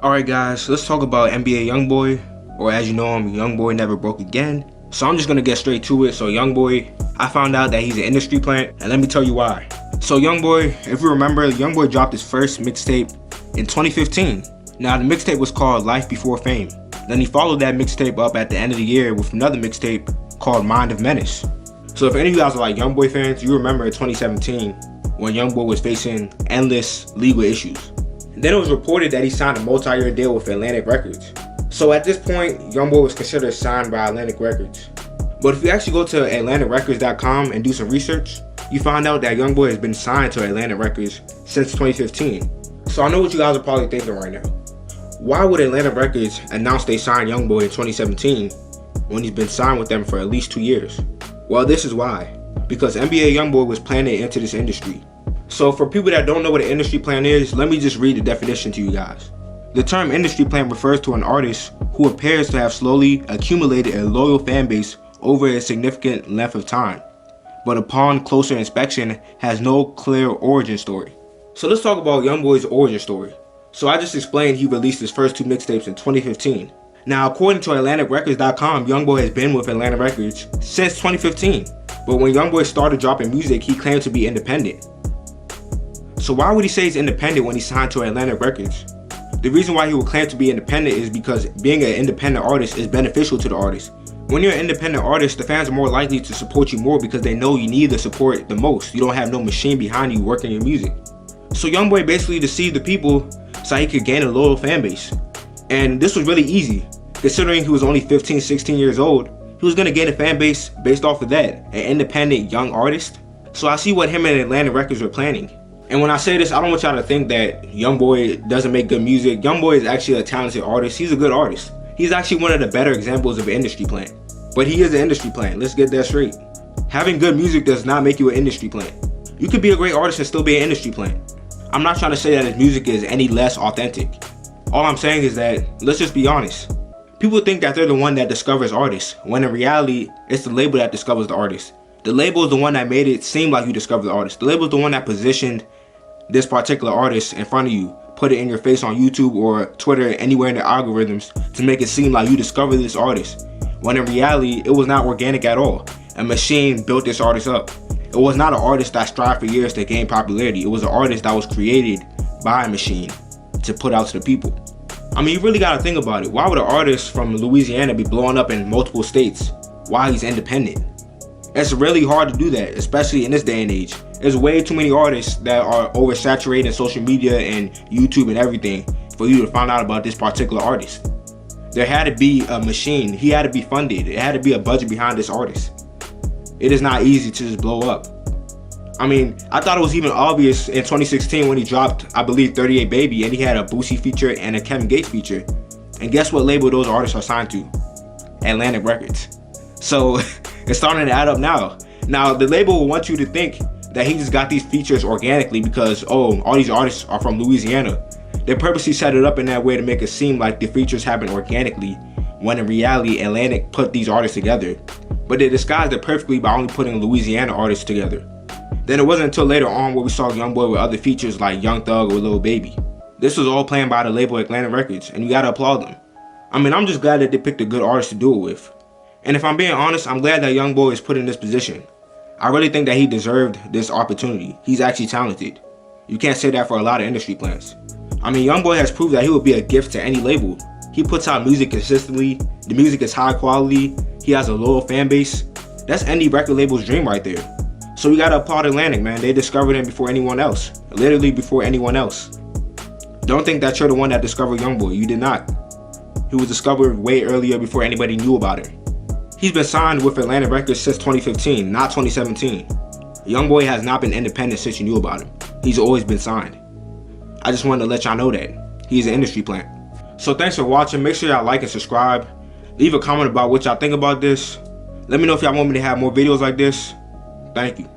Alright guys, let's talk about NBA Youngboy, or as you know him, Youngboy Never Broke Again. So I'm just gonna get straight to it. So Youngboy, I found out that he's an industry plant, and let me tell you why. So Youngboy, if you remember, Youngboy dropped his first mixtape in 2015. Now the mixtape was called Life Before Fame. Then he followed that mixtape up at the end of the year with another mixtape called Mind of Menace. So if any of you guys are like Youngboy fans, you remember in 2017 when Youngboy was facing endless legal issues. Then it was reported that he signed a multi-year deal with Atlantic Records. So at this point, Youngboy was considered signed by Atlantic Records. But if you actually go to AtlanticRecords.com and do some research, you find out that Youngboy has been signed to Atlantic Records since 2015. So I know what you guys are probably thinking right now. Why would Atlantic Records announce they signed Youngboy in 2017 when he's been signed with them for at least 2 years? Well, this is why. Because NBA Youngboy was planted into this industry. So for people that don't know what an industry plant is, let me just read the definition to you guys. The term industry plant refers to an artist who appears to have slowly accumulated a loyal fan base over a significant length of time, but upon closer inspection has no clear origin story. So let's talk about Youngboy's origin story. So I just explained he released his first 2 mixtapes in 2015. Now according to AtlanticRecords.com, Youngboy has been with Atlantic Records since 2015. But when Youngboy started dropping music, he claimed to be independent. So why would he say he's independent when he signed to Atlantic Records? The reason why he would claim to be independent is because being an independent artist is beneficial to the artist. When you're an independent artist, the fans are more likely to support you more because they know you need the support the most. You don't have no machine behind you working your music. So Youngboy basically deceived the people so he could gain a loyal fan base. And this was really easy. Considering he was only 15, 16 years old, he was going to gain a fan base based off of that, an independent young artist. So I see what him and Atlantic Records were planning. And when I say this, I don't want y'all to think that Youngboy doesn't make good music. Youngboy is actually a talented artist. He's a good artist. He's actually one of the better examples of an industry plant. But he is an industry plant. Let's get that straight. Having good music does not make you an industry plant. You could be a great artist and still be an industry plant. I'm not trying to say that his music is any less authentic. All I'm saying is that, let's just be honest. People think that they're the one that discovers artists, when in reality, it's the label that discovers the artist. The label is the one that made it seem like you discovered the artist. The label is the one that positioned this particular artist in front of you, put it in your face on YouTube or Twitter, anywhere in the algorithms to make it seem like you discovered this artist, when in reality it was not organic at all. A machine built this artist up. It was not an artist that strived for years to gain popularity. It was an artist that was created by a machine to put out to the people. I mean, you really gotta think about it. Why would an artist from Louisiana be blowing up in multiple states while he's independent? It's really hard to do that, especially in this day and age. There's way too many artists that are oversaturated in social media and YouTube and everything for you to find out about this particular artist. There had to be a machine. He had to be funded. It had to be a budget behind this artist. It is not easy to just blow up. I mean, I thought it was even obvious in 2016 when he dropped, I believe, 38 Baby, and he had a Boosie feature and a Kevin Gates feature. And guess what label those artists are signed to? Atlantic Records. So it's starting to add up now. Now the label will want you to think that he just got these features organically because, oh, all these artists are from Louisiana. They purposely set it up in that way to make it seem like the features happen organically, when in reality Atlantic put these artists together. But they disguised it perfectly by only putting Louisiana artists together. Then it wasn't until later on where we saw Youngboy with other features like Young Thug or Lil Baby. This was all planned by the label Atlantic Records, and you gotta applaud them. I mean, I'm just glad that they picked a good artist to do it with. And if I'm being honest, I'm glad that Youngboy is put in this position. I really think that he deserved this opportunity. He's actually talented. You can't say that for a lot of industry plants. I mean, Youngboy has proved that he would be a gift to any label. He puts out music consistently. The music is high quality. He has a loyal fan base. That's any record label's dream right there. So we gotta applaud Atlantic, man. They discovered him before anyone else. Literally before anyone else. Don't think that you're the one that discovered Youngboy. You did not. He was discovered way earlier before anybody knew about him. He's been signed with Atlantic Records since 2015, not 2017. Youngboy has not been independent since you knew about him. He's always been signed. I just wanted to let y'all know that. He's an industry plant. So thanks for watching. Make sure y'all like and subscribe. Leave a comment about what y'all think about this. Let me know if y'all want me to have more videos like this. Thank you.